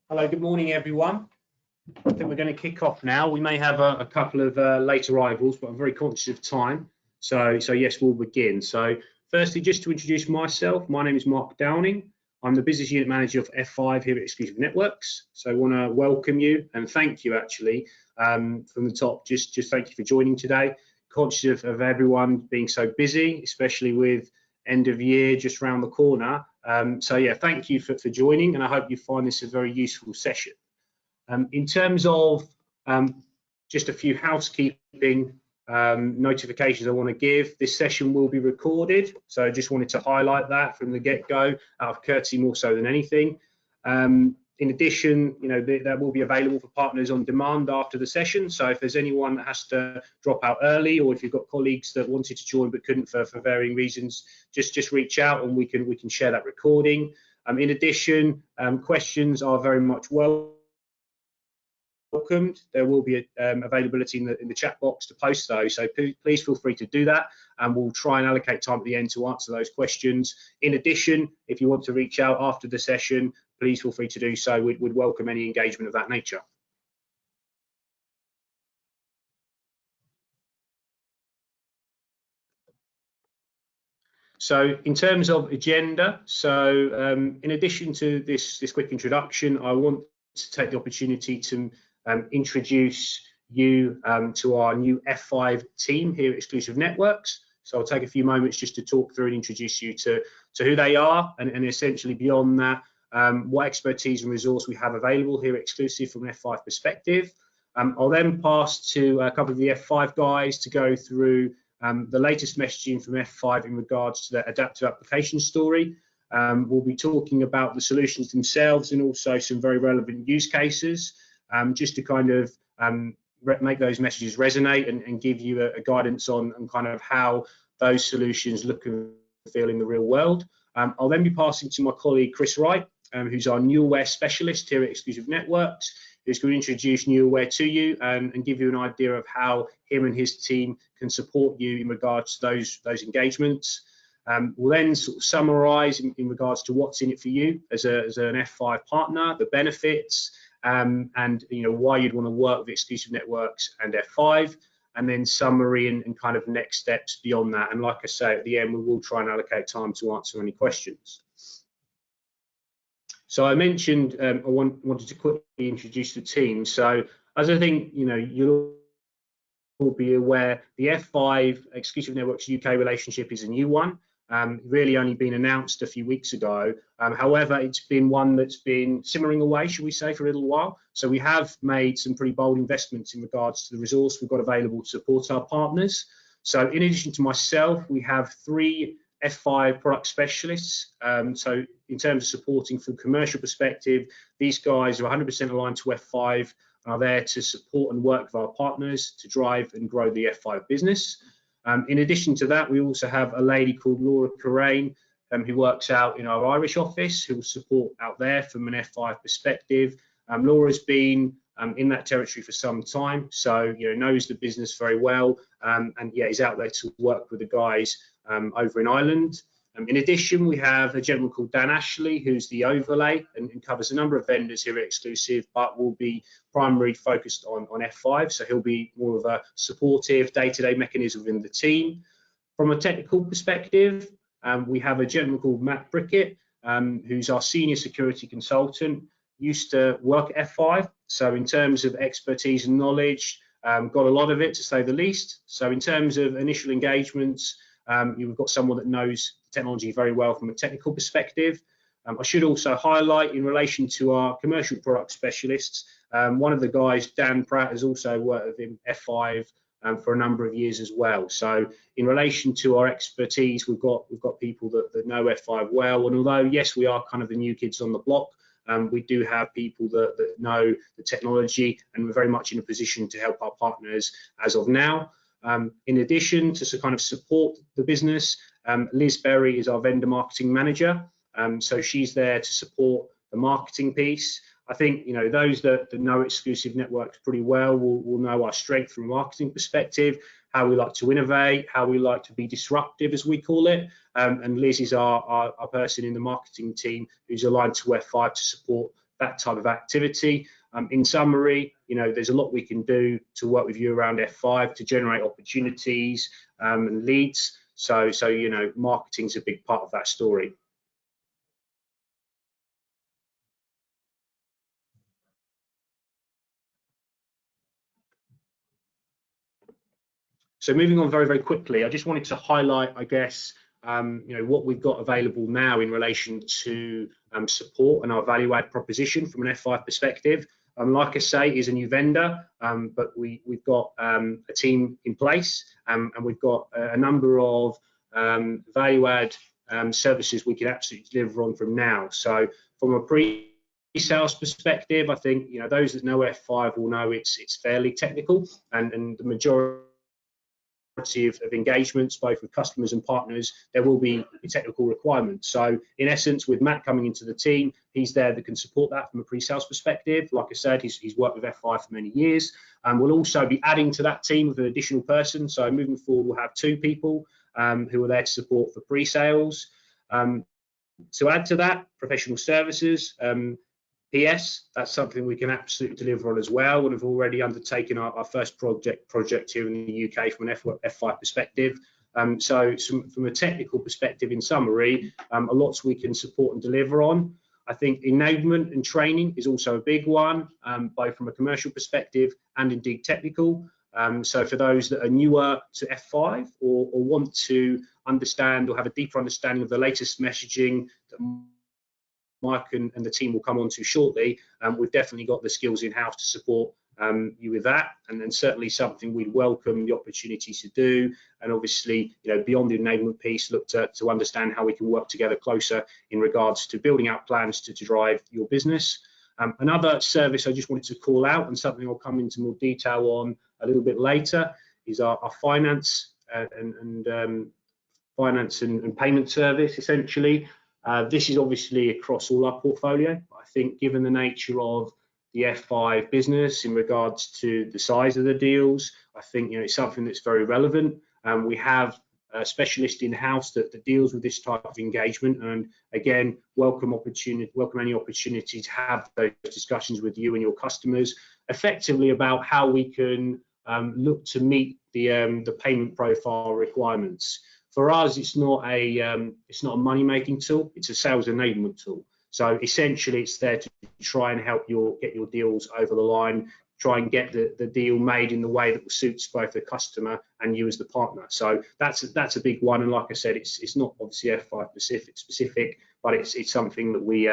Hello, good morning, everyone. I think we're going to kick off now. We may have a couple of late arrivals, but I'm very conscious of time. So yes, we'll begin. So firstly, just to introduce myself, my name is Mark Downing. I'm the business unit manager of F5 here at Exclusive Networks. So I want to welcome you and thank you actually from the top. Just thank you for joining today. Conscious of everyone being so busy, especially with end of year just round the corner. So yeah, thank you for joining, and I hope you find this a very useful session. In terms of just a few housekeeping notifications I want to give, this session will be recorded, so I just wanted to highlight that from the get-go, out of courtesy more so than anything. In addition, that will be available for partners on demand after the session. So if there's anyone that has to drop out early, or if you've got colleagues that wanted to join but couldn't for varying reasons, just reach out and we can share that recording. In addition, questions are very much welcomed. There will be availability in the chat box to post those, so please feel free to do that, and we'll try and allocate time at the end to answer those questions. In addition, if you want to reach out after the session, please feel free to do so. We'd welcome any engagement of that nature. So in terms of agenda, in addition to this quick introduction, I want to take the opportunity to introduce you to our new F5 team here at Exclusive Networks. So I'll take a few moments just to talk through and introduce you to who they are, and essentially beyond that, what expertise and resource we have available here at Exclusive from an F5 perspective. I'll then pass to a couple of the F5 guys to go through the latest messaging from F5 in regards to the adaptive application story. We'll be talking about the solutions themselves and also some very relevant use cases, just to kind of make those messages resonate and give you a guidance on kind of how those solutions look and feel in the real world. I'll then be passing to my colleague Chris Wright, who's our new aware specialist here at Exclusive Networks, who's going to introduce new aware to you and give you an idea of how him and his team can support you in regards to those engagements. We'll then sort of summarize in regards to what's in it for you as an F5 partner, the benefits, and why you'd want to work with Exclusive Networks and F5, and then summary and kind of next steps beyond that. And like I say, at the end, we will try and allocate time to answer any questions. So I mentioned I wanted to quickly introduce the team. So as I think you'll all be aware, the F5 Exclusive Networks UK relationship is a new one. Really only been announced a few weeks ago. However, it's been one that's been simmering away, should we say, for a little while. So we have made some pretty bold investments in regards to the resource we've got available to support our partners. So in addition to myself, we have 3 F5 product specialists. So in terms of supporting from a commercial perspective, these guys are 100% aligned to F5 and are there to support and work with our partners to drive and grow the F5 business. In addition to that, we also have a lady called Laura Corraine, who works out in our Irish office, who will support out there from an F5 perspective. Laura's been in that territory for some time, so knows the business very well, and yeah, is out there to work with the guys over in Ireland. In addition, we have a gentleman called Dan Ashley, who's the overlay and covers a number of vendors here at Exclusive, but will be primarily focused on F5. So he'll be more of a supportive day-to-day mechanism within the team. From a technical perspective, we have a gentleman called Matt Brickett, who's our senior security consultant, used to work at F5. So in terms of expertise and knowledge, got a lot of it to say the least. So in terms of initial engagements, you've got someone that knows technology very well from a technical perspective. I should also highlight in relation to our commercial product specialists, one of the guys, Dan Pratt, has also worked with F5 for a number of years as well. So in relation to our expertise, we've got people that know F5 well, and although yes, we are kind of the new kids on the block, we do have people that know the technology, and we're very much in a position to help our partners as of now. In addition to kind of support the business, Liz Berry is our vendor marketing manager. So she's there to support the marketing piece. I think those that know Exclusive Networks pretty well will know our strength from a marketing perspective, how we like to innovate, how we like to be disruptive, as we call it. And Liz is our person in the marketing team who's aligned to F5 to support that type of activity. In summary, there's a lot we can do to work with you around F5 to generate opportunities and leads. So marketing's a big part of that story. So moving on very, very quickly, I just wanted to highlight, I guess, what we've got available now in relation to support and our value add proposition from an F5 perspective. Like I say, is a new vendor, but we've got a team in place, and we've got a number of value add services we can absolutely deliver on from now. So from a pre-sales perspective, I think those that know F5 will know it's fairly technical, and the majority of engagements, both with customers and partners, there will be technical requirements. So in essence, with Matt coming into the team, he's there that can support that from a pre-sales perspective. Like I said, he's worked with F5 for many years, and we'll also be adding to that team with an additional person. So moving forward, we'll have 2 people who are there to support for pre-sales. To add to that, professional services, PS, that's something we can absolutely deliver on as well, and have already undertaken our first project here in the UK from an F5 perspective. So from a technical perspective, in summary, a lot we can support and deliver on. I think enablement and training is also a big one, both from a commercial perspective and indeed technical. So for those that are newer to F5 or want to understand or have a deeper understanding of the latest messaging that Mike and the team will come on to shortly, we've definitely got the skills in-house to support you with that, and then certainly something we'd welcome the opportunities to do, and obviously beyond the enablement piece, look to understand how we can work together closer in regards to building out plans to drive your business. Another service I just wanted to call out, and something I'll come into more detail on a little bit later, is our finance and payment service, essentially. This is obviously across all our portfolio. I think given the nature of the F5 business in regards to the size of the deals, I think it's something that's very relevant. We have a specialist in-house that deals with this type of engagement, and again, welcome any opportunity to have those discussions with you and your customers, effectively about how we can look to meet the payment profile requirements. For us, it's not a money-making tool; it's a sales enablement tool. So essentially, it's there to try and help get your deals over the line, try and get the deal made in the way that suits both the customer and you as the partner. So that's a big one. And like I said, it's not obviously F5 specific, but it's something that we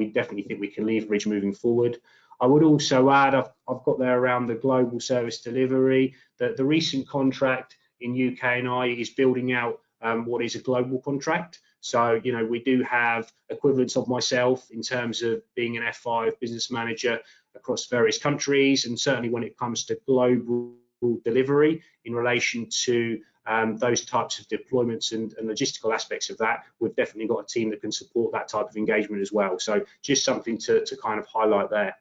definitely think we can leverage moving forward. I would also add, I've got there around the global service delivery, that the recent contract in UK and I is building out what is a global contract. So, we do have equivalents of myself in terms of being an F5 business manager across various countries, and certainly when it comes to global delivery in relation to those types of deployments and logistical aspects of that, we've definitely got a team that can support that type of engagement as well. So just something to kind of highlight there.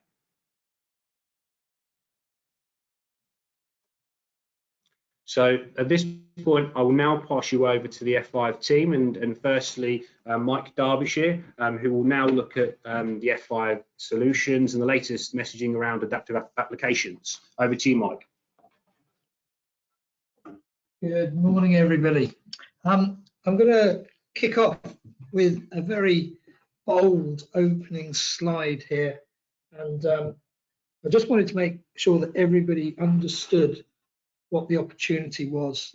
So at this point, I will now pass you over to the F5 team, and firstly, Mike Derbyshire, who will now look at the F5 solutions and the latest messaging around adaptive applications. Over to you, Mike. Good morning, everybody. I'm going to kick off with a very bold opening slide here, and I just wanted to make sure that everybody understood what the opportunity was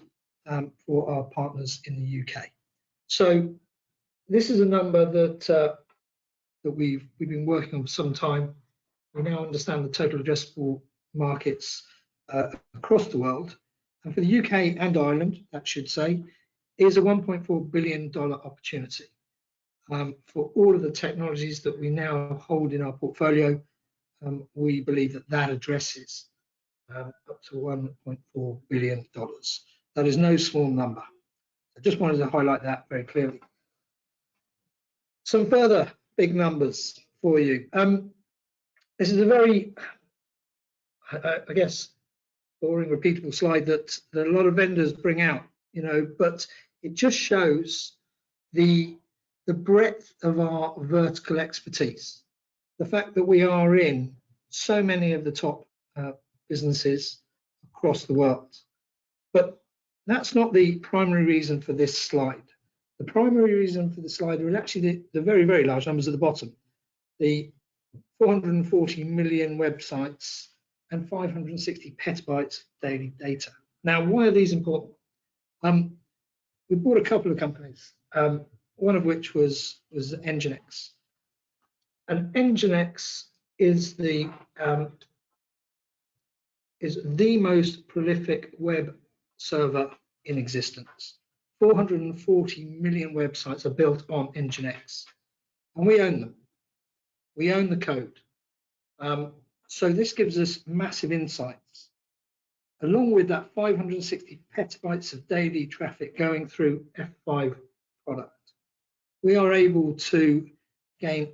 for our partners in the UK. So this is a number that we've been working on for some time. We now understand the total addressable markets across the world, and for the UK and Ireland, that should say, is a $1.4 billion opportunity for all of the technologies that we now hold in our portfolio. We believe that addresses up to $1.4 billion. That is no small number. I just wanted to highlight that very clearly. Some further big numbers for you. This is a very, I guess, boring, repeatable slide that a lot of vendors bring out, but it just shows the breadth of our vertical expertise. the fact that we are in so many of the top businesses across the world. But that's not the primary reason for this slide. The primary reason for the slide are actually the very, very large numbers at the bottom. The 440 million websites and 560 petabytes of daily data. Now, why are these important? We bought a couple of companies, one of which was Nginx. And Nginx is the most prolific web server in existence. 440 million websites are built on Nginx, and we own them. We own the code. So this gives us massive insights. Along with that 560 petabytes of daily traffic going through F5 product, we are able to gain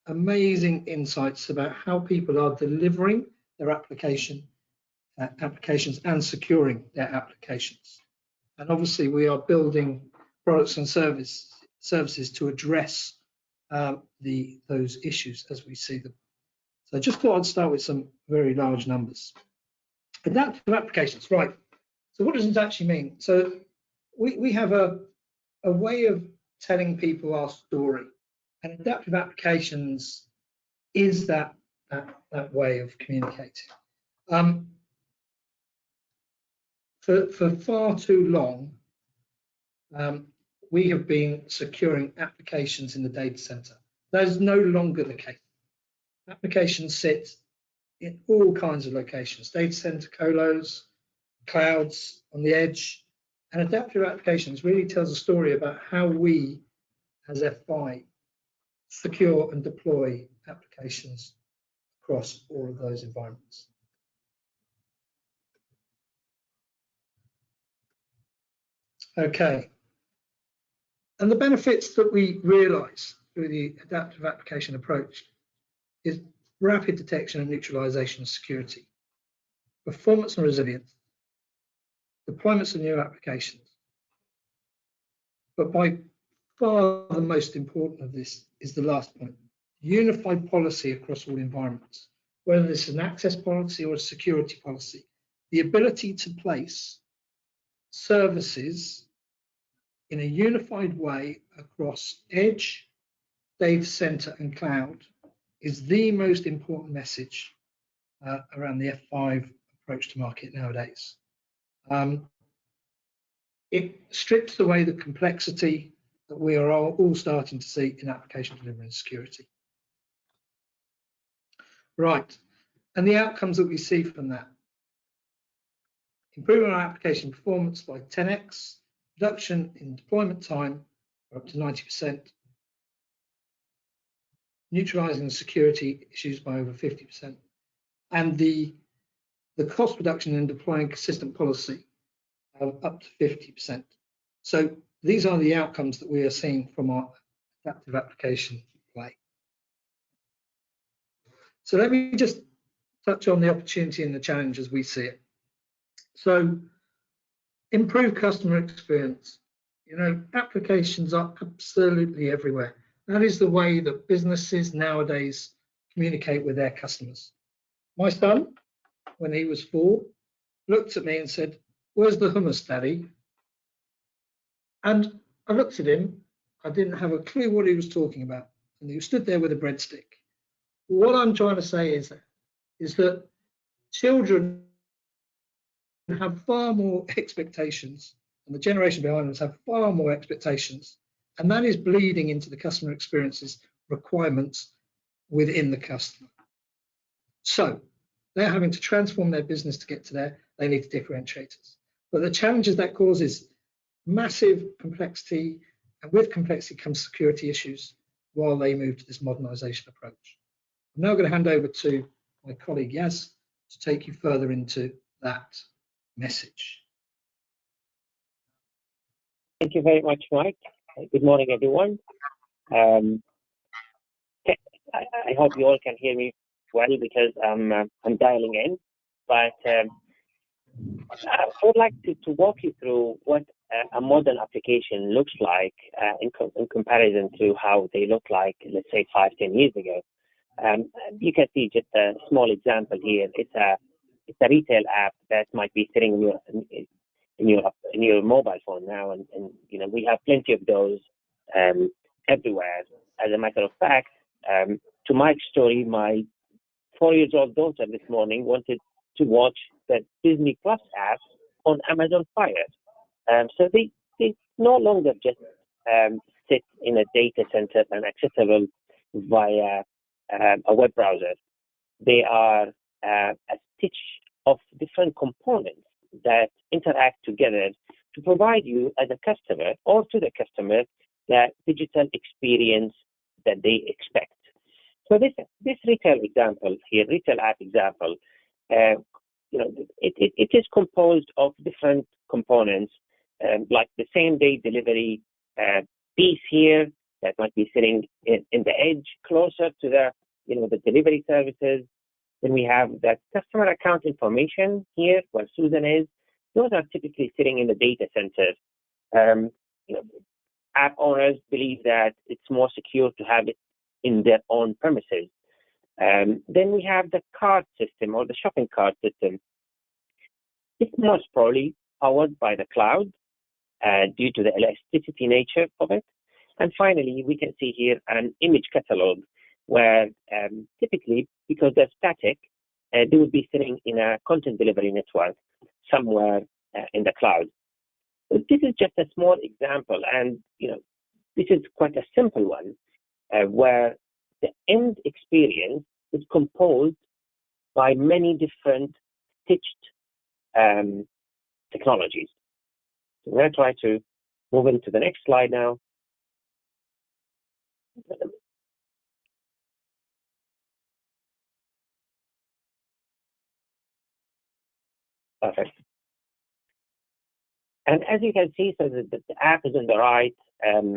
amazing insights about how people are delivering their applications and securing their applications. And obviously we are building products and services to address those issues as we see them. So I just thought I'd start with some very large numbers. Adaptive applications, right. So what does it actually mean? So we have a way of telling people our story, and adaptive applications is that way of communicating. For far too long, we have been securing applications in the data center. That is no longer the case. Applications sit in all kinds of locations, data center, colos, clouds, on the edge, and adaptive applications really tells a story about how we, as F5, secure and deploy applications across all of those environments. Okay, and the benefits that we realize through the adaptive application approach is rapid detection and neutralization of security, performance and resilience, deployments of new applications. But by far the most important of this is the last point, unified policy across all environments, whether this is an access policy or a security policy, the ability to place services in a unified way across edge, data center, and cloud is the most important message around the F5 approach to market nowadays. It strips away the complexity that we are all starting to see in application delivery and security. Right, and the outcomes that we see from that. Improving our application performance by 10x, reduction in deployment time for up to 90%, neutralizing security issues by over 50%, and the cost reduction in deploying consistent policy of up to 50%. So these are the outcomes that we are seeing from our adaptive application play. So let me just touch on the opportunity and the challenge as we see it. So improve customer experience. You know, applications are absolutely everywhere. That is the way that businesses nowadays communicate with their customers. My son, when he was 4, looked at me and said, "Where's the hummus, Daddy?" And I looked at him. I didn't have a clue what he was talking about. And he stood there with a breadstick. What I'm trying to say is that children have far more expectations, and the generation behind us have far more expectations, and that is bleeding into the customer experiences requirements within the customer. So they're having to transform their business to get to there. They need differentiators. But the challenges that causes massive complexity, and with complexity comes security issues while they move to this modernization approach. I'm now going to hand over to my colleague Yaz to take you further into that message. Thank you very much, Mike. Good morning, everyone. I hope you all can hear me well because I'm dialing in. But I would like to walk you through what a modern application looks like in comparison to how they look like, let's say, 5-10 years ago. You can see just a small example here. It's a retail app that might be sitting in your mobile phone now, and we have plenty of those everywhere. As a matter of fact, to Mike's story, my 4-year-old daughter this morning wanted to watch the Disney Plus app on Amazon Fire. So they no longer just sit in a data center and accessible via a web browser. They are a stitch of different components that interact together to provide you as a customer or to the customer the digital experience that they expect. So this retail example here, retail app example, it is composed of different components, like the same day delivery piece here that might be sitting in the edge closer to the delivery services. Then we have that customer account information here where Susan is. Those are typically sitting in the data center. App owners believe that it's more secure to have it in their own premises. Then we have the cart system or the shopping cart system. It's most probably powered by the cloud due to the elasticity nature of it. And finally, we can see here an image catalog where typically, because they're static, they would be sitting in a content delivery network somewhere in the cloud. So this is just a small example, and this is quite a simple one where the end experience is composed by many different stitched technologies. So I'm going to try to move into the next slide now. Perfect. And as you can see, so the app is on the right,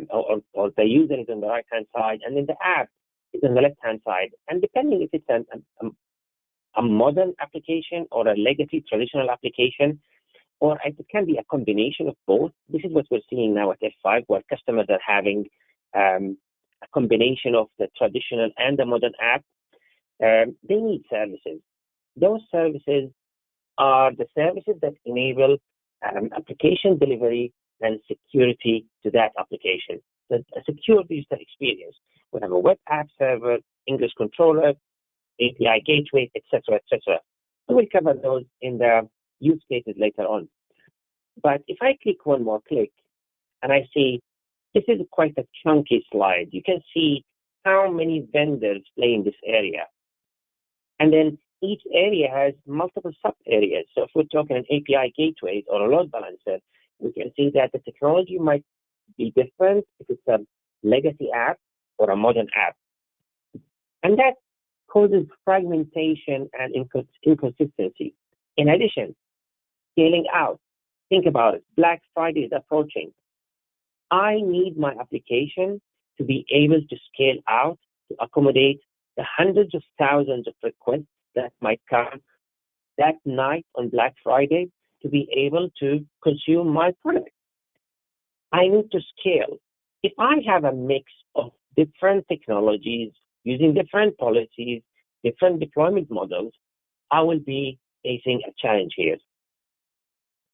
or the user is on the right-hand side, and then the app is on the left-hand side. And depending if it's a modern application or a legacy traditional application, or it can be a combination of both. This is what we're seeing now at F5, where customers are having a combination of the traditional and the modern app. They need services. Those services are the services that enable application delivery and security to that application. So a secure digital experience. We have a web app server, English controller, API gateway, etc., etc. So we'll cover those in the use cases later on. But if I click one more click, and I see this is quite a chunky slide. You can see how many vendors play in this area. And then each area has multiple sub-areas. So if we're talking an API gateway or a load balancer, we can see that the technology might be different if it's a legacy app or a modern app. And that causes fragmentation and inconsistency. In addition, scaling out. Think about it. Black Friday is approaching. I need my application to be able to scale out to accommodate the hundreds of thousands of requests that might come that night on Black Friday to be able to consume my product. I need to scale. If I have a mix of different technologies using different policies, different deployment models, I will be facing a challenge here.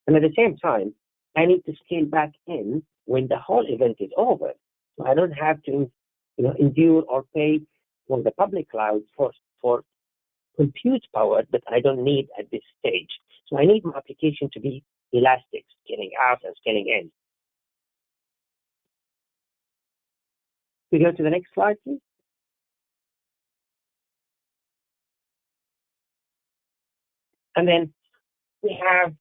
And at the same time, I need to scale back in when the whole event is over. So I don't have to endure or pay for the public cloud for compute power that I don't need at this stage. So I need my application to be elastic, scaling out and scaling in. We go to the next slide, please. And then we have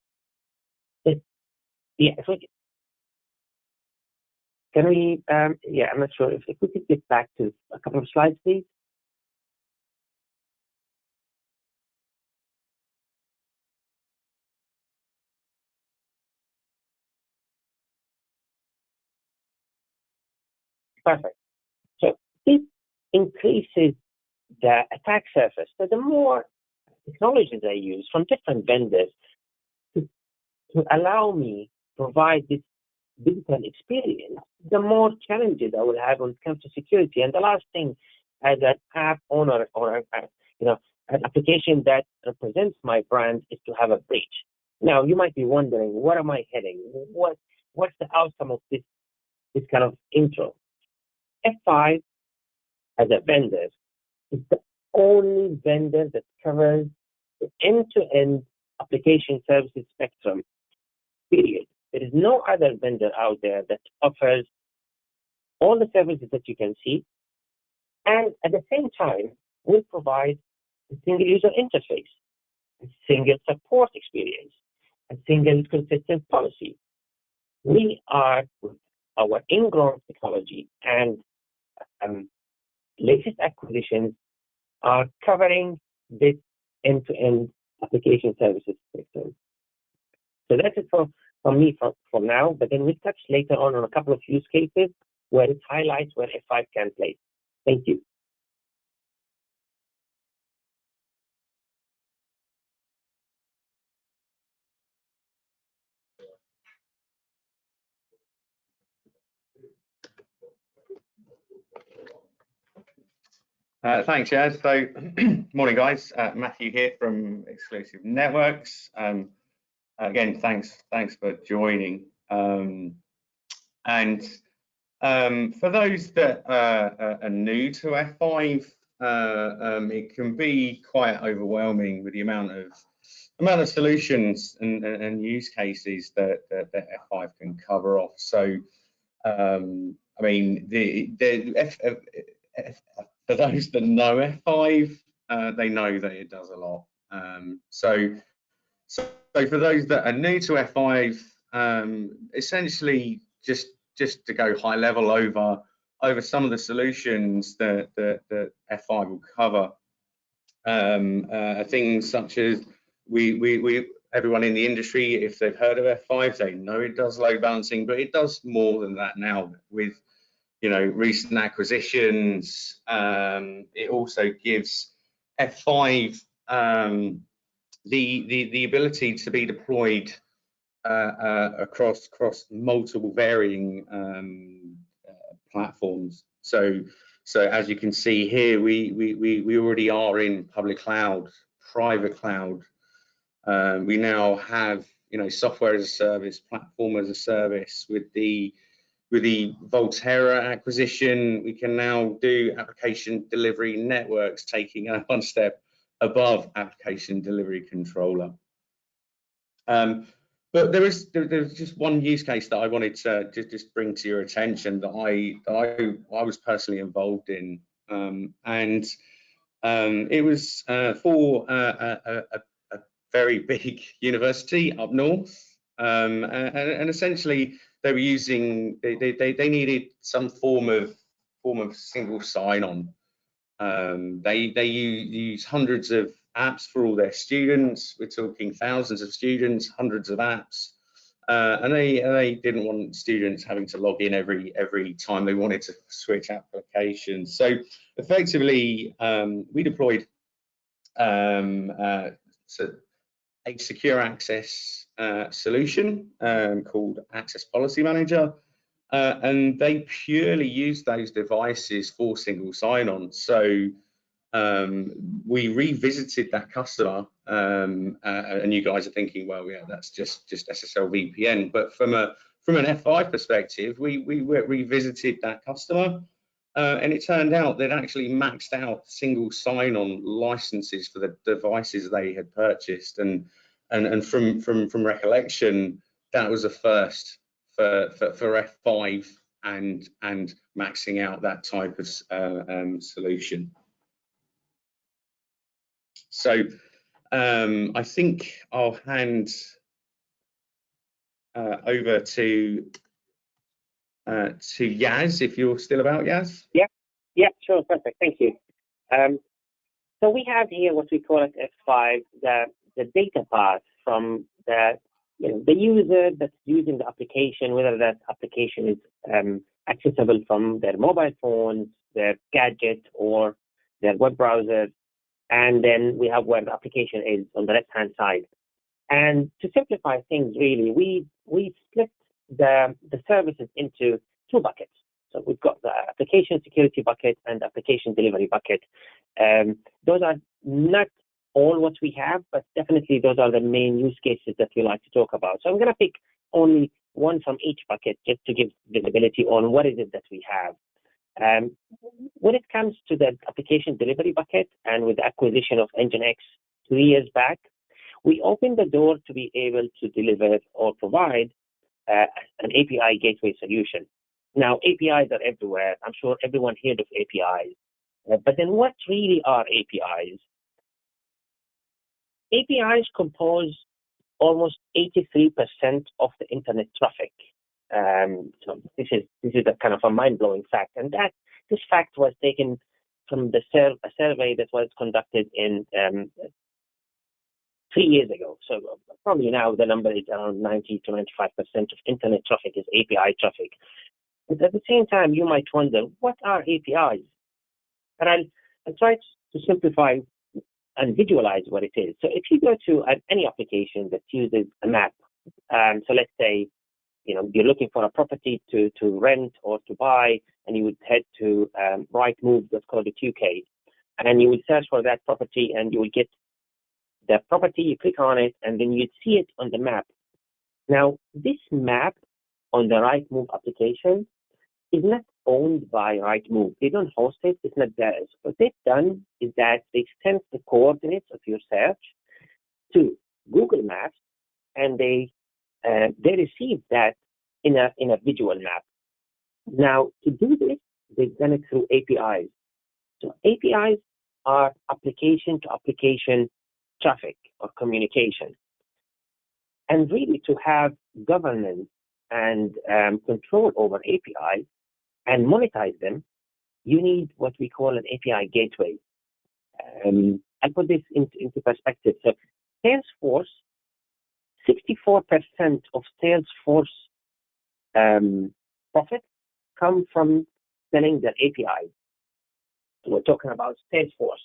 can we, I'm not sure if we could get back to a couple of slides, please. Perfect. So this increases the attack surface. So the more technologies I use from different vendors to allow me to provide this digital experience, the more challenges I will have when it comes to security. And the last thing as an app owner or an application that represents my brand is to have a breach. Now you might be wondering, what am I heading? What's the outcome of this kind of intro? F5 as a vendor is the only vendor that covers the end-to-end application services spectrum, period. There is no other vendor out there that offers all the services that you can see, and at the same time will provide a single user interface, a single support experience, a single consistent policy. We are, with our ingrown technology and latest acquisitions, are covering this end-to-end application services spectrum. So that's it from me for now, but then we'll touch later on a couple of use cases where it highlights where F5 can play. Thank you. Thanks, Yaz. So, morning, guys. Matthew here from Exclusive Networks. Again, thanks for joining. And for those that are new to F5, it can be quite overwhelming with the amount of solutions and use cases that F5 can cover off. So, I mean, for those that know F5, they know that it does a lot. So for those that are new to F5, essentially just to go high level over some of the solutions that F5 will cover, things such as everyone in the industry, if they've heard of F5, they know it does load balancing, but it does more than that now with recent acquisitions. It also gives F5 the ability to be deployed across multiple varying platforms. So as you can see here, we already are in public cloud, private cloud. We now have software as a service, platform as a service. With the Volterra acquisition, we can now do application delivery networks, taking one step above application delivery controller. But there's just one use case that I wanted to just bring to your attention that I was personally involved in, and it was for a very big university up north, and essentially they were using they needed some form of single sign-on. They use hundreds of apps for all their students. We're talking thousands of students, hundreds of apps, and they didn't want students having to log in every time they wanted to switch applications. So effectively, we deployed a secure access solution called Access Policy Manager, and they purely use those devices for single sign-on. So we revisited that customer, and you guys are thinking, well, yeah, that's just SSL VPN. But from an F5 perspective, we revisited that customer, and it turned out they'd actually maxed out single sign-on licenses for the devices they had purchased, and from recollection, that was a first for F5 and maxing out that type of solution. So I think I'll hand over to Yaz, if you're still about, Yaz. Yeah, sure, perfect, thank you. So we have here what we call at F5 the data path from the user that's using the application, whether that application is accessible from their mobile phones, their gadget, or their web browser. And then we have where the application is on the left-hand side. And to simplify things, really, we split the services into two buckets. So we've got the application security bucket and application delivery bucket. Those are not all what we have, but definitely those are the main use cases that we like to talk about. So I'm going to pick only one from each bucket just to give visibility on what is it that we have. When it comes to the application delivery bucket, and with the acquisition of NGINX 3 years back, we opened the door to be able to deliver or provide an API gateway solution. Now, APIs are everywhere. I'm sure everyone heard of APIs. But then what really are APIs? APIs compose almost 83% of the internet traffic. So this is a kind of a mind-blowing fact, and this fact was taken from a survey that was conducted in 3 years ago. So probably now the number is around 90 to 95% of internet traffic is API traffic. But at the same time, you might wonder, what are APIs? And I'll try to simplify and visualize what it is. So if you go to any application that uses a map, so let's say you're looking for a property to rent or to buy, and you would head to Rightmove, let's call it UK, and you would search for that property, and you will get the property, you click on it, and then you'd see it on the map. Now, this map on the Rightmove application is not owned by Rightmove. They don't host it. It's not theirs. What they've done is that they sent the coordinates of your search to Google Maps, and they received that in a visual map. Now, to do this, they've done it through APIs. So APIs are application-to-application traffic or communication. And really, to have governance and control over APIs and monetize them, you need what we call an API gateway. I'll put this into perspective. So Salesforce, 64% of Salesforce profit come from selling their APIs. So we're talking about Salesforce.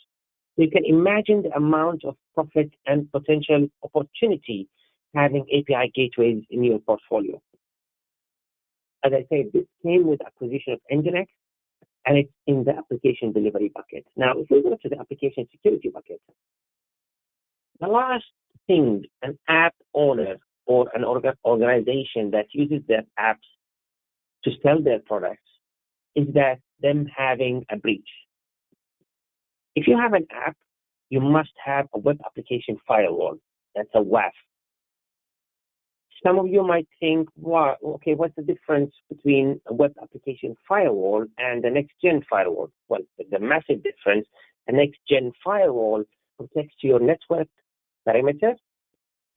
So you can imagine the amount of profit and potential opportunity having API gateways in your portfolio. As I said, this came with acquisition of NGINX, and it's in the application delivery bucket. Now, if we go to the application security bucket, the last thing an app owner or an organization that uses their apps to sell their products is that them having a breach. If you have an app, you must have a web application firewall. That's a WAF. Some of you might think, well, okay, what's the difference between a web application firewall and the next-gen firewall? Well, there's a massive difference. A next-gen firewall protects your network perimeter.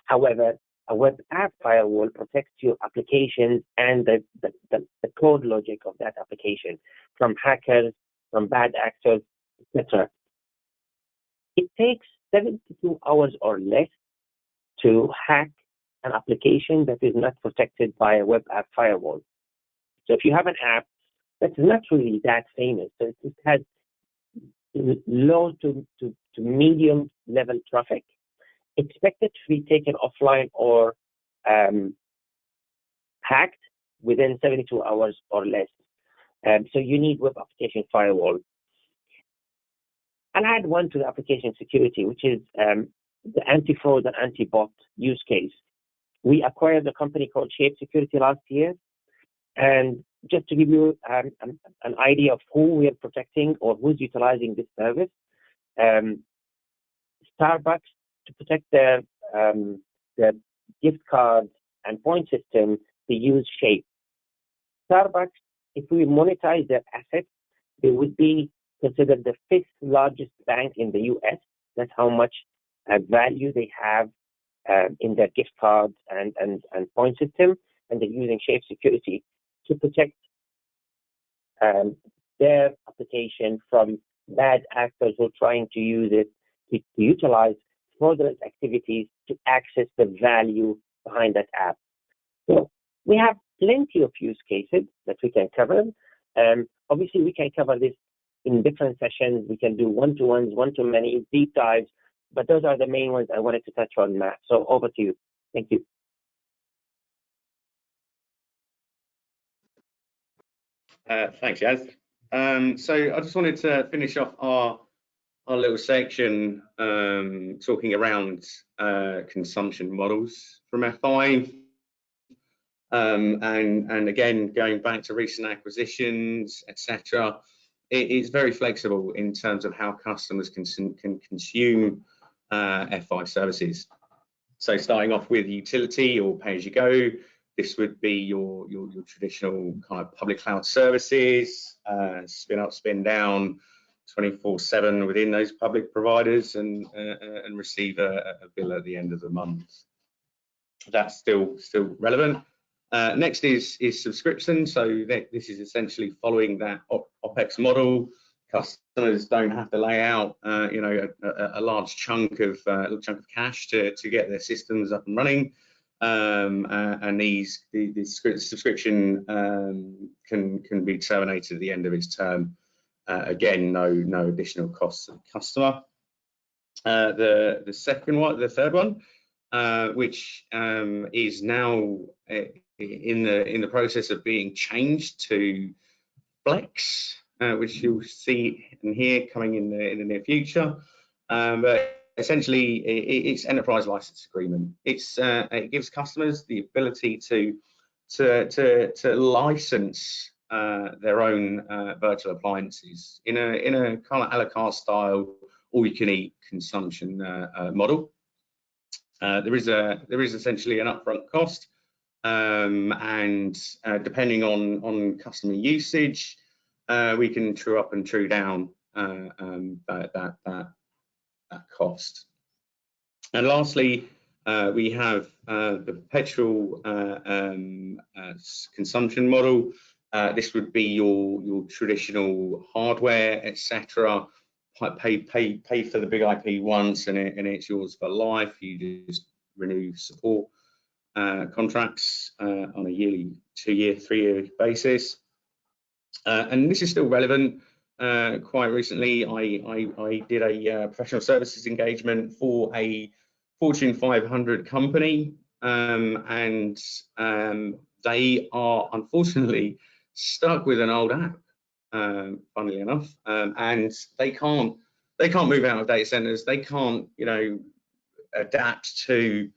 However, a web app firewall protects your application and the code logic of that application from hackers, from bad actors, etc. It takes 72 hours or less to hack an application that is not protected by a web app firewall. So if you have an app that's not really that famous, so it has low to medium level traffic, expect it to be taken offline or hacked within 72 hours or less. So you need web application firewall. I'll add one to the application security, which is the anti-fraud and anti-bot use case. We acquired a company called Shape Security last year. And just to give you an idea of who we are protecting or who's utilizing this service, Starbucks, to protect their gift cards and point system, they use Shape. Starbucks, if we monetize their assets, they would be considered the 5th largest bank in the US. That's how much value they have in their gift cards and point system, and they're using Shape Security to protect their application from bad actors who are trying to use it to utilize fraudulent activities to access the value behind that app. So we have plenty of use cases that we can cover. Obviously, we can cover this in different sessions. We can do one-to-ones, one-to-many, deep dives, but those are the main ones I wanted to touch on, Matt. So over to you. Thank you. Thanks, Yaz. So I just wanted to finish off our little section talking around consumption models from F5. And again, going back to recent acquisitions, etc., it is very flexible in terms of how customers can consume F5 services. So starting off with utility or pay-as-you-go, this would be your traditional kind of public cloud services, spin up, spin down, 24/7 within those public providers, and receive a bill at the end of the month. That's still relevant. Next is subscription. So this is essentially following that OpEx model. Customers don't have to lay out, a large chunk of cash to get their systems up and running. And the subscription can be terminated at the end of its term. Again, no additional costs to the customer. The third one, which is now in the process of being changed to Flex, which you'll see and hear coming in the near future. But essentially, it's enterprise license agreement. It gives customers the ability to license their own virtual appliances in a kind of a la carte style, all-you-can-eat consumption model. There is essentially an upfront cost, and depending on customer usage, we can true up and true down that cost. And lastly, we have the perpetual consumption model. This would be your traditional hardware, etc. Pay for the big IP once, and it's yours for life. You just renew support contracts on a yearly, 2-year, 3-year basis. And this is still relevant. Quite recently, I did a professional services engagement for a Fortune 500 company, and they are unfortunately stuck with an old app, funnily enough, and they can't move out of data centers. They can't, adapt to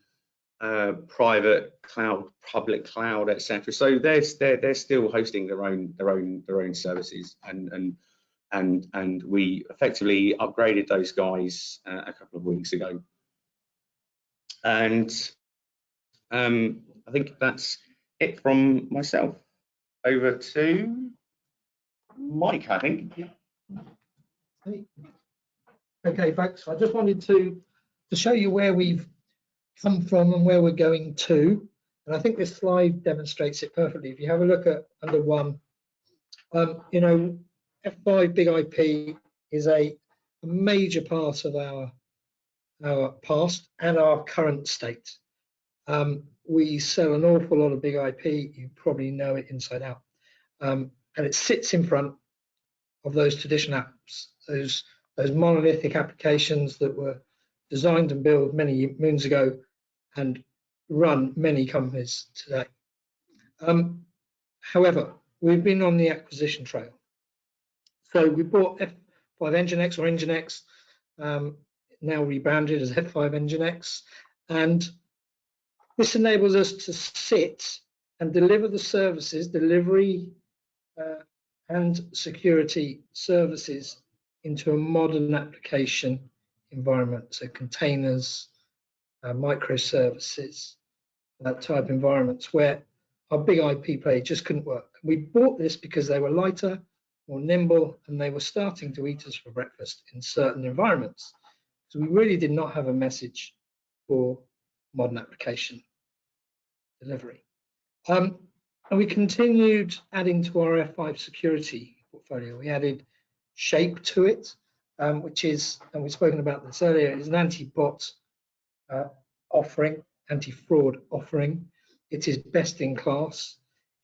private cloud, public cloud, etc. So they're still hosting their own services, and we effectively upgraded those guys a couple of weeks ago. And I think that's it from myself. Over to Mike, I think. Okay, folks. I just wanted to show you where we've come from and where we're going to, and I think this slide demonstrates it perfectly. If you have a look at under 1, F5 Big IP is a major part of our past and our current state. We sell an awful lot of Big IP. You probably know it inside out, and it sits in front of those traditional apps, those monolithic applications that were designed and built many moons ago and run many companies today. However, we've been on the acquisition trail. So we bought F5 Nginx or Nginx, now rebranded as F5 Nginx, and this enables us to sit and deliver the services, delivery and security services into a modern application environment, so containers, microservices, that type environments where our Big IP play just couldn't work. We bought this because they were lighter, more nimble, and they were starting to eat us for breakfast in certain environments. So we really did not have a message for modern application delivery. And we continued adding to our F5 security portfolio. We added Shape to it, which is, and we've spoken about this earlier, is an anti-bot offering, anti-fraud offering. It is best in class.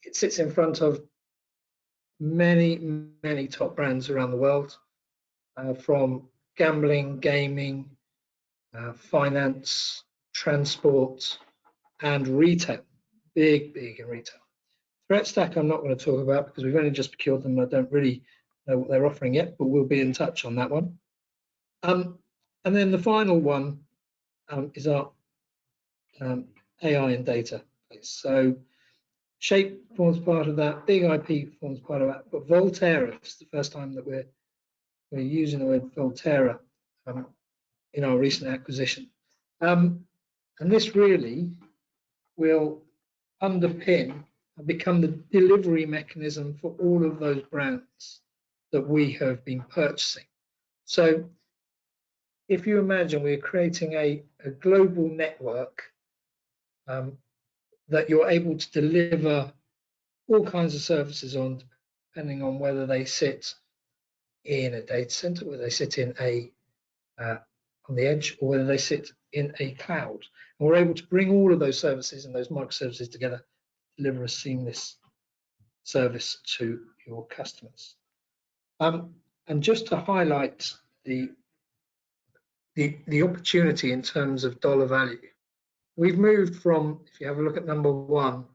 It sits in front of many top brands around the world, from gambling, gaming, finance, transport, and retail. Big in retail. Threat Stack I'm not going to talk about because we've only just procured them. I don't really know what they're offering yet, but we'll be in touch on that one. And then the final one is our AI and data. So Shape forms part of that, Big IP forms part of that, but Volterra is the first time that we're using the word Volterra in our recent acquisition. And this really will underpin and become the delivery mechanism for all of those brands that we have been purchasing. So if you imagine we're creating a global network that you're able to deliver all kinds of services on, depending on whether they sit in a data center, whether they sit in a on the edge, or whether they sit in a cloud. And we're able to bring all of those services and those microservices together, deliver a seamless service to your customers. And just to highlight the opportunity in terms of dollar value, we've moved from, if you have a look at number one,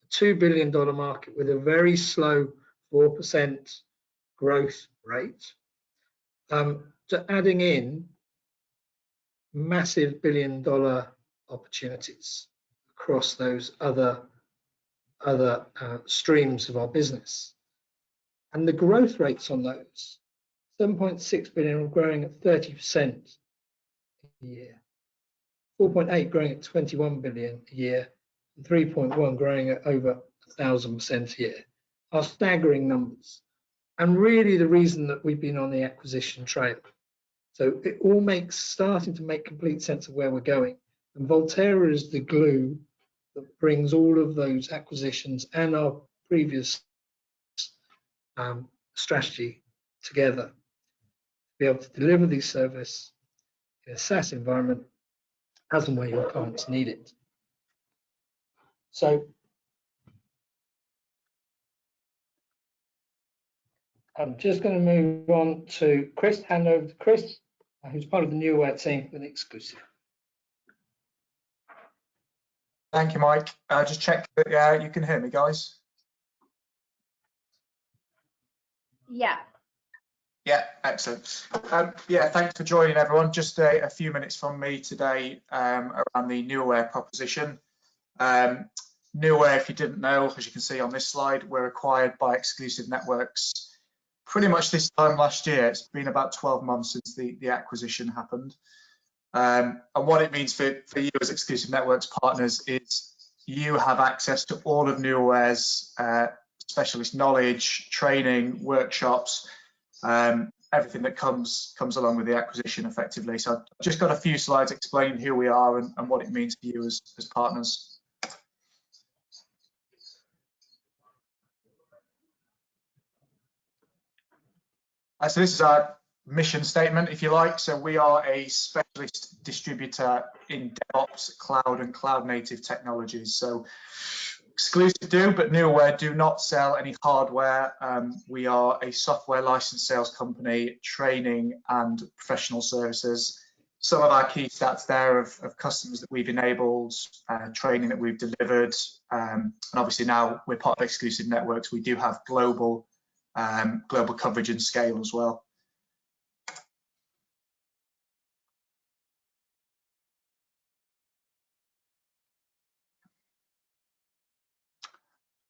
a $2 billion market with a very slow 4% growth rate, to adding in massive billion-dollar opportunities across those other streams of our business. And the growth rates on those, 7.6 billion are growing at 30% a year, 4.8 growing at 21 billion a year, and 3.1 growing at over 1,000% a year, are staggering numbers. And really the reason that we've been on the acquisition trail. So it all starting to make complete sense of where we're going. And Volterra is the glue that brings all of those acquisitions and our previous strategy together to be able to deliver these services in a SaaS environment as and where your clients need it. So I'm just going to move on to Chris, hand over to Chris, who's part of the Newaware team with exclusive. Thank you, Mike. Just check that you can hear me, guys. Yeah. Yeah, excellent. Yeah, thanks for joining, everyone. Just a few minutes from me today around the Newaware proposition. Newaware, if you didn't know, as you can see on this slide, we're acquired by Exclusive Networks pretty much this time last year. It's been about 12 months since the acquisition happened. And what it means for you as Exclusive Networks partners is you have access to all of Newaware's specialist knowledge, training, workshops, everything that comes along with the acquisition effectively. So I've just got a few slides explaining who we are and what it means for you as partners. So this is our mission statement, if you like. So we are a specialist distributor in DevOps, cloud and cloud native technologies. So Exclusive do, but Newaware do not sell any hardware. We are a software license sales company, training and professional services. Some of our key stats there of customers that we've enabled, training that we've delivered, and obviously now we're part of Exclusive Networks. We do have global coverage and scale as well.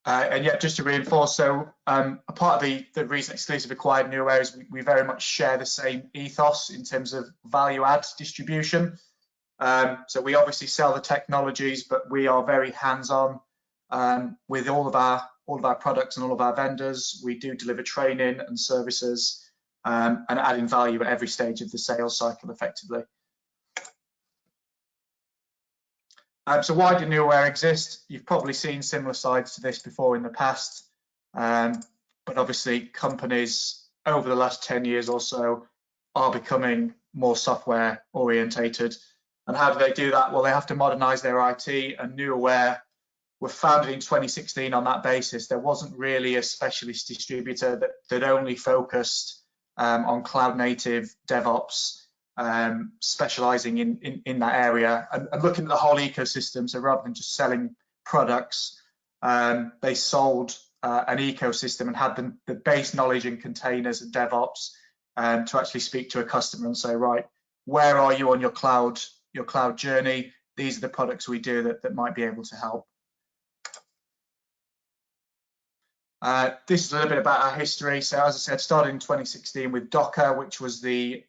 And yeah, just to reinforce, so a part of the reason Exclusive acquired Newaware is we very much share the same ethos in terms of value add distribution. So we obviously sell the technologies, but we are very hands-on with all of our products and all of our vendors. We do deliver training and services and adding value at every stage of the sales cycle effectively. So why did Newaware exist? You've probably seen similar slides to this before in the past, but obviously companies over the last 10 years or so are becoming more software orientated. And how do they do that? Well, they have to modernize their IT, and Newaware were founded in 2016 on that basis. There wasn't really a specialist distributor that only focused on cloud native DevOps, specializing in that area and looking at the whole ecosystem. So rather than just selling products, They sold an ecosystem and had the base knowledge in containers and DevOps to actually speak to a customer and say, right, where are you on your cloud journey? These are the products we do that might be able to help. This is a little bit about our history. So as I said, started in 2016 with Docker, which was the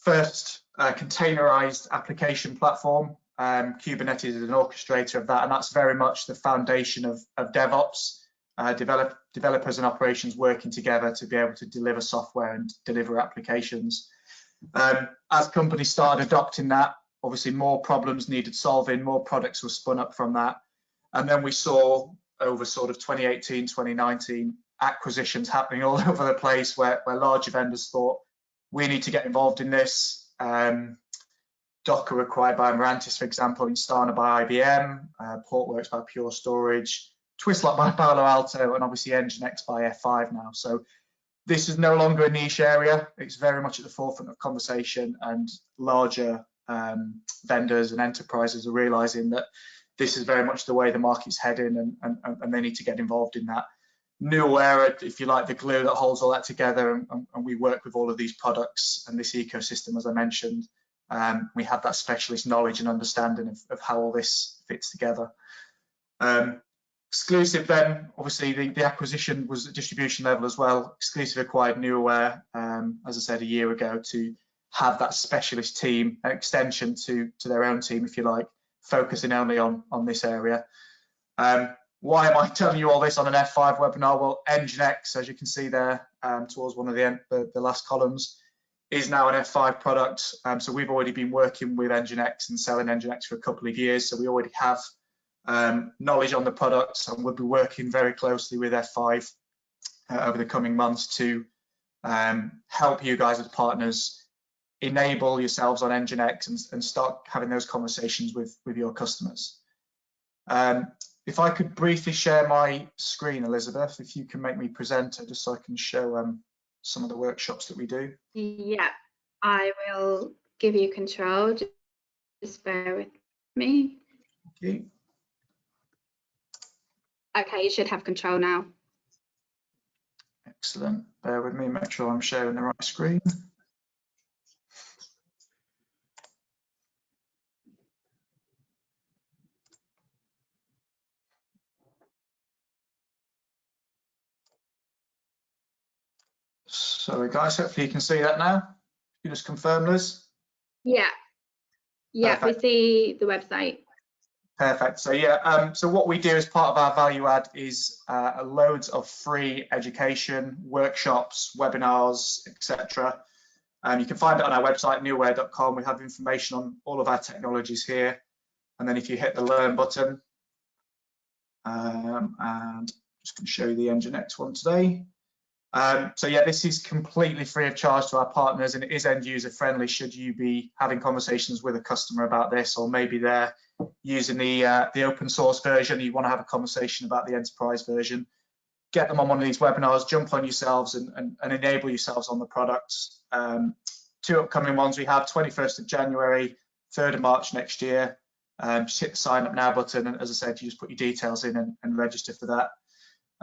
first containerized application platform. Kubernetes is an orchestrator of that, and that's very much the foundation of DevOps, developers and operations working together to be able to deliver software and deliver applications. As companies started adopting that, obviously more problems needed solving, more products were spun up from that. And then we saw over sort of 2018, 2019, acquisitions happening all over the place where larger vendors thought, we need to get involved in this. Docker acquired by Mirantis, for example, Instana by IBM, Portworx by Pure Storage, Twistlock by Palo Alto, and obviously Nginx by F5 now. So this is no longer a niche area. It's very much at the forefront of conversation, and larger vendors and enterprises are realizing that this is very much the way the market's heading, and they need to get involved in that. Nuaware, if you like, the glue that holds all that together, and we work with all of these products and this ecosystem, as I mentioned. We have that specialist knowledge and understanding of how all this fits together. Exclusive then, obviously the acquisition was at distribution level as well. Exclusive acquired Nuaware, as I said, a year ago, to have that specialist team, an extension to their own team, if you like, focusing only on this area. Why am I telling you all this on an F5 webinar? Well, Nginx, as you can see there, towards one of the last columns, is now an F5 product. So we've already been working with Nginx and selling Nginx for a couple of years. So we already have knowledge on the products, and we'll be working very closely with F5 over the coming months to help you guys as partners enable yourselves on Nginx and start having those conversations with your customers. If I could briefly share my screen, Elizabeth, if you can make me presenter, just so I can show some of the workshops that we do. Yeah, I will give you control. Just bear with me. Thank you. Okay, you should have control now. Excellent. Bear with me, make sure I'm sharing the right screen. Sorry guys, hopefully you can see that now. You just confirm, Liz? Yeah, yeah, Perfect. we see the website. Perfect. So yeah, so what we do as part of our value add is loads of free education, workshops, webinars, etc. You can find it on our website, nuaware.com. We have information on all of our technologies here. And then if you hit the learn button, and I'm just going to show you the Nginx one today. So yeah, this is completely free of charge to our partners, and it is end user friendly should you be having conversations with a customer about this, or maybe they're using the open source version, you want to have a conversation about the enterprise version. Get them on one of these webinars, jump on yourselves and enable yourselves on the products. 2 upcoming ones we have, 21st of January, 3rd of March next year. Just hit the sign up now button, and as I said, you just put your details in and register for that.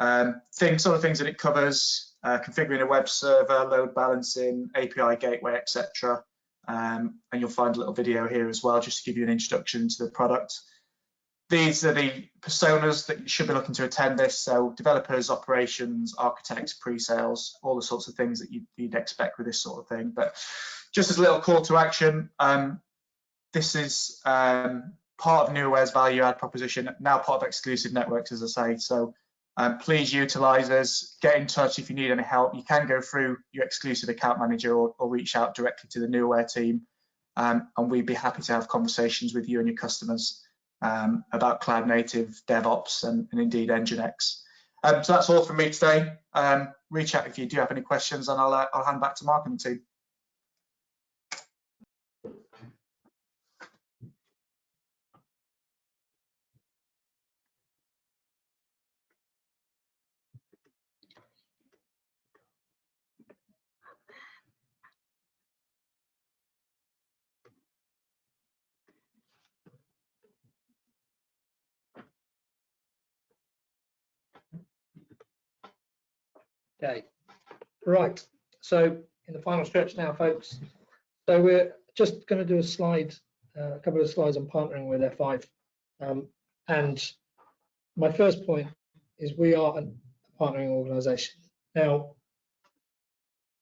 Sort of things that it covers, configuring a web server, load balancing, API gateway, etc. And you'll find a little video here as well, just to give you an introduction to the product. These are the personas that you should be looking to attend this. So developers, operations, architects, pre-sales, all the sorts of things that you'd expect with this sort of thing. But just as a little call to action, this is part of Nuaware's value add proposition, now part of Exclusive Networks, as I say. So please utilize us, get in touch if you need any help. You can go through your exclusive account manager or reach out directly to the Nuaware team, and we'd be happy to have conversations with you and your customers about cloud native, DevOps, and indeed Nginx. So that's all from me today. Reach out if you do have any questions, and I'll hand back to Mark and the team. Okay, right. So in the final stretch now, folks. So we're just going to do a couple of slides on partnering with F5. And my first point is we are a partnering organisation. Now,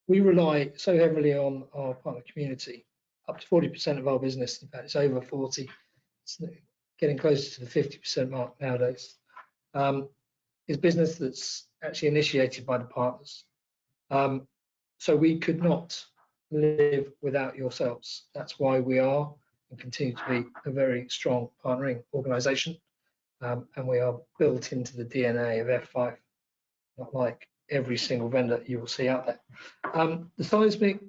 we rely so heavily on our partner community. Up to 40% of our business, in fact, it's over 40. It's getting closer to the 50% mark nowadays. Is business that's actually initiated by the partners. So we could not live without yourselves. That's why we are and continue to be a very strong partnering organisation. And we are built into the DNA of F5, not like every single vendor you will see out there. The seismic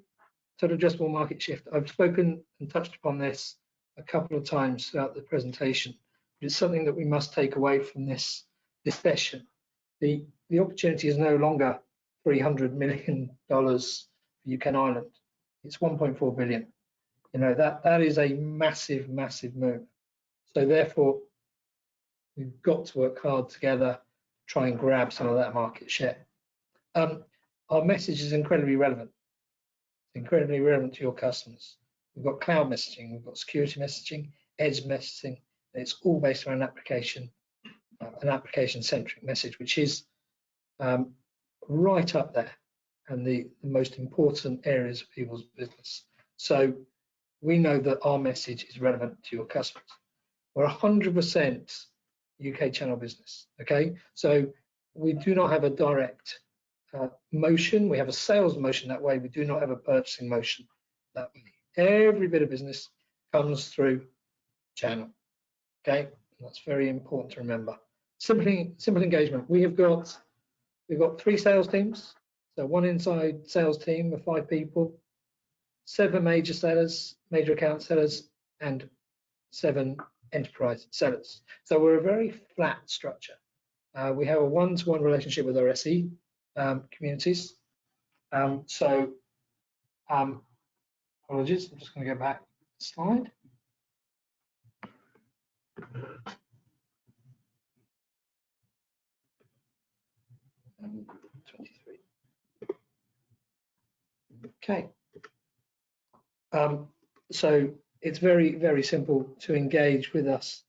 sort of addressable market shift, I've spoken and touched upon this a couple of times throughout the presentation. It's something that we must take away from this session. The opportunity is no longer $300 million for UK and Ireland. It's 1.4 billion. You know, that is a massive, massive move. So therefore, we've got to work hard together, try and grab some of that market share. Our message is incredibly relevant. It's incredibly relevant to your customers. We've got cloud messaging, we've got security messaging, edge messaging, and it's all based around an application-centric message, which is right up there and the most important areas of people's business. So we know that our message is relevant to your customers. We're 100% UK channel business, okay? So we do not have a direct motion. We have a sales motion that way. We do not have a purchasing motion that way. Every bit of business comes through channel, okay? And that's very important to remember. Simple engagement. We've got 3 sales teams. So 1 inside sales team of 5 people, 7 major sellers, major account sellers, and 7 enterprise sellers. So we're a very flat structure. We have a one-to-one relationship with our SE communities. Apologies, I'm just going to go back a slide. And 23. Okay. So it's very, very simple to engage with us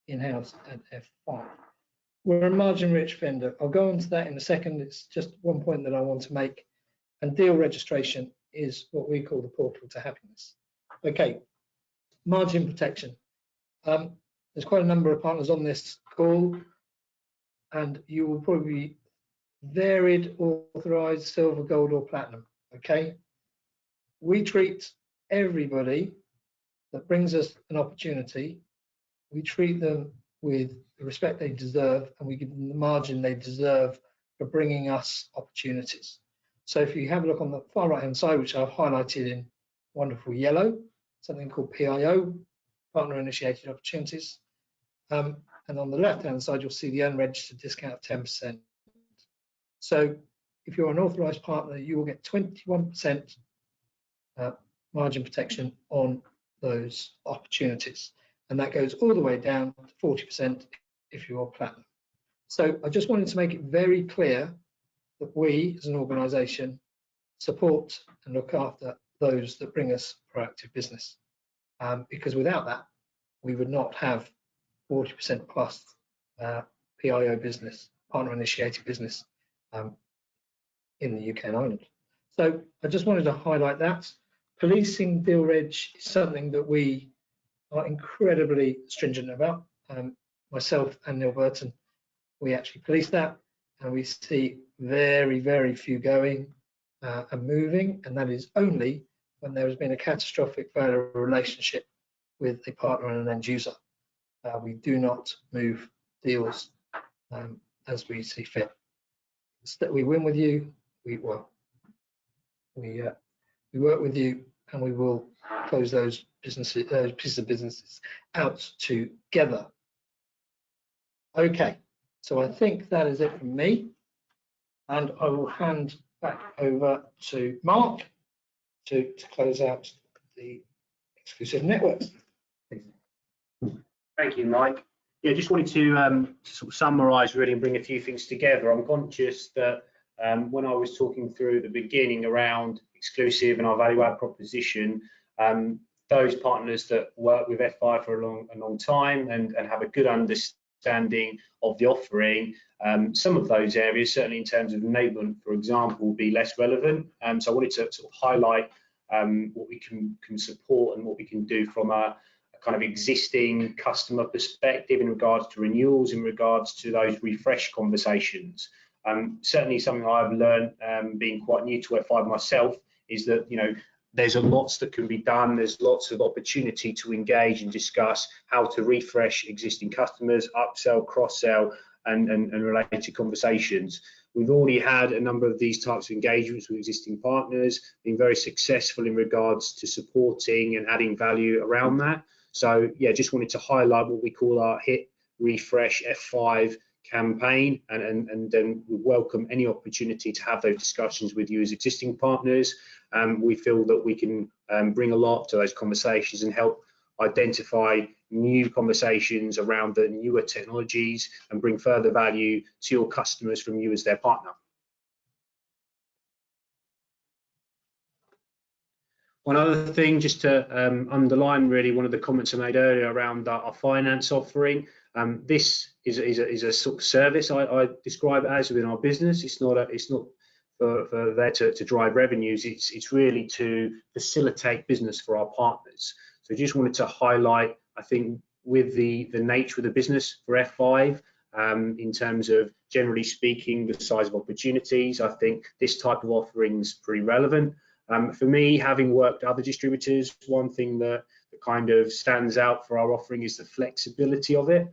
in-house at F5. We're a margin-rich vendor. I'll go on to that in a second. It's just one point that I want to make. And deal registration is what we call the portal to happiness. Okay, margin protection. There's quite a number of partners on this call, and you will probably be varied, authorized, silver, gold, or platinum. Okay, we treat everybody that brings us an opportunity, we treat them with the respect they deserve, and we give them the margin they deserve for bringing us opportunities. So if you have a look on the far right hand side, which I've highlighted in wonderful yellow, something called PIO, partner initiated opportunities. And on the left hand side, you'll see the unregistered discount of 10%. So if you're an authorized partner, you will get 21% margin protection on those opportunities. And that goes all the way down to 40% if you're platinum. So I just wanted to make it very clear that we as an organization support and look after those that bring us proactive business. Because without that, we would not have 40% plus PIO business, partner initiated business in the UK and Ireland. So I just wanted to highlight that. Policing deal reg is something that we are incredibly stringent about. Myself and Neil Burton, we actually police that, and we see very, very few going and moving, and that is only when there has been a catastrophic failure of a relationship with a partner and an end user. We do not move deals as we see fit. Instead, we win with you. We work with you, and we will close those businesses, pieces of businesses out together. Okay, so I think that is it from me, and I will hand back over to Mark to close out the exclusive networks. Thank you, Mike. Yeah, just wanted to sort of summarise really and bring a few things together. I'm conscious that when I was talking through at the beginning around exclusive and our value add proposition, those partners that work with F5 for a long time and have a good understanding of the offering, some of those areas, certainly in terms of enablement, for example, will be less relevant. So I wanted to sort of highlight what we can support and what we can do from a kind of existing customer perspective in regards to renewals, in regards to those refresh conversations. Certainly something I've learned being quite new to F5 myself is that, there's lots that can be done. There's lots of opportunity to engage and discuss how to refresh existing customers, upsell, cross-sell, and related conversations. We've already had a number of these types of engagements with existing partners, been very successful in regards to supporting and adding value around that. So yeah, just wanted to highlight what we call our hit refresh F5 campaign, and then we welcome any opportunity to have those discussions with you as existing partners. We feel that we can bring a lot to those conversations and help identify new conversations around the newer technologies and bring further value to your customers from you as their partner. One other thing, just to underline really one of the comments I made earlier around our finance offering. This is a sort of service I describe it as within our business. It's not for there to drive revenues. It's really to facilitate business for our partners. So just wanted to highlight, I think, with the nature of the business for F5, in terms of generally speaking the size of opportunities, I think this type of offering is pretty relevant. For me, having worked other distributors, one thing that kind of stands out for our offering is the flexibility of it,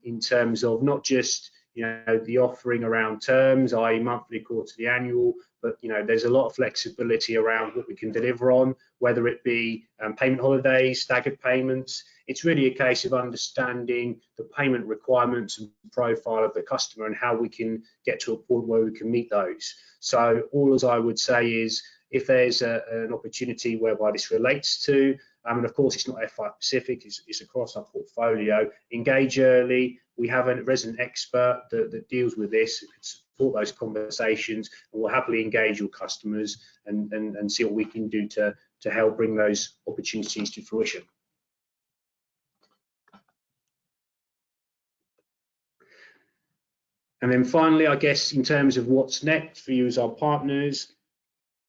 in terms of not just the offering around terms, i.e. monthly, quarterly, annual, but there's a lot of flexibility around what we can deliver on, whether it be payment holidays, staggered payments. It's really a case of understanding the payment requirements and profile of the customer and how we can get to a point where we can meet those. So all as I would say is, if there's an opportunity whereby this relates to, and of course it's not F5 specific, it's across our portfolio, engage early. We have a resident expert that deals with this, who can support those conversations, and we'll happily engage your customers and see what we can do to help bring those opportunities to fruition. And then finally, I guess in terms of what's next for you as our partners,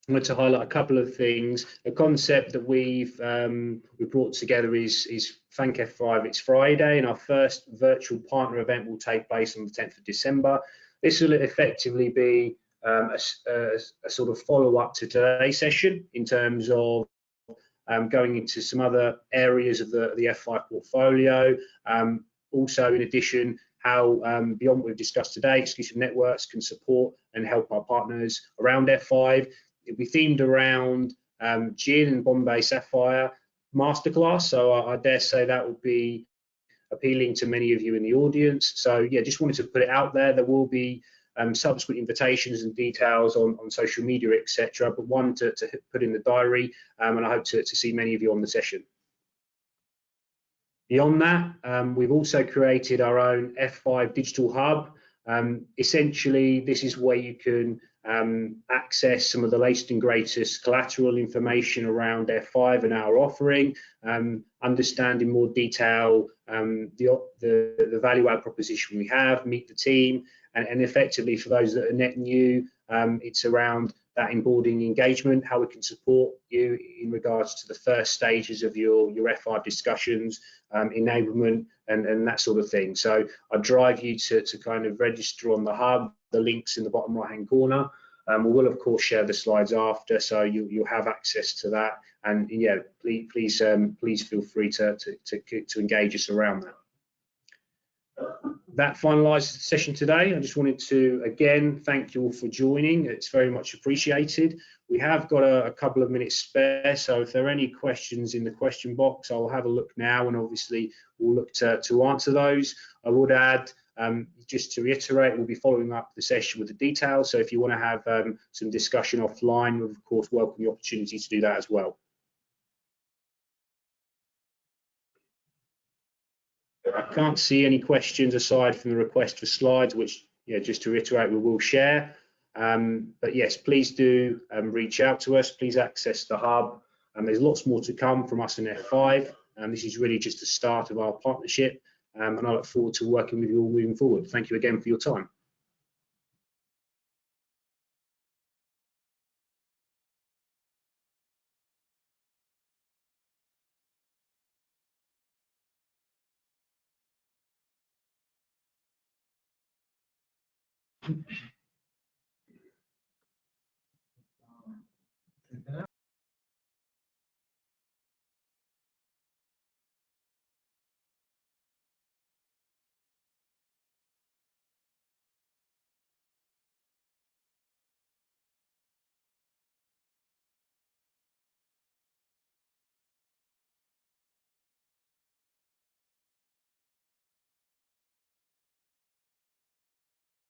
I want to highlight a couple of things. A concept that we've brought together is Thank F5 It's Friday, and our first virtual partner event will take place on the 10th of December. This will effectively be a sort of follow-up to today's session in terms of going into some other areas of the F5 portfolio. Also, in addition, how beyond what we've discussed today, exclusive networks can support and help our partners around F5. It'll be themed around Gin and Bombay Sapphire Masterclass, so I dare say that will be appealing to many of you in the audience. So yeah, just wanted to put it out there. There will be subsequent invitations and details on social media, etc., but one to put in the diary, and I hope to see many of you on the session. Beyond that, we've also created our own F5 digital hub. Essentially, this is where you can access some of the latest and greatest collateral information around F5 and our offering, understand in more detail the value add proposition we have, meet the team, and effectively for those that are net new, it's around that onboarding engagement, how we can support you in regards to the first stages of your F5 discussions, enablement, and that sort of thing. So I drive you to kind of register on the hub. The link's in the bottom right hand corner. We will of course share the slides after, so you'll have access to that. And yeah, please feel free to engage us around that. That finalises the session today. I just wanted to again thank you all for joining. It's very much appreciated. We have got a couple of minutes spare, so if there are any questions in the question box, I'll have a look now, and obviously we'll look to answer those. I would add, just to reiterate, we'll be following up the session with the details, so if you want to have some discussion offline, we'll of course welcome the opportunity to do that as well. I can't see any questions aside from the request for slides, which, yeah, just to reiterate, we will share. But yes, please do reach out to us. Please access the hub. There's lots more to come from us in F5. This is really just the start of our partnership. And I look forward to working with you all moving forward. Thank you again for your time.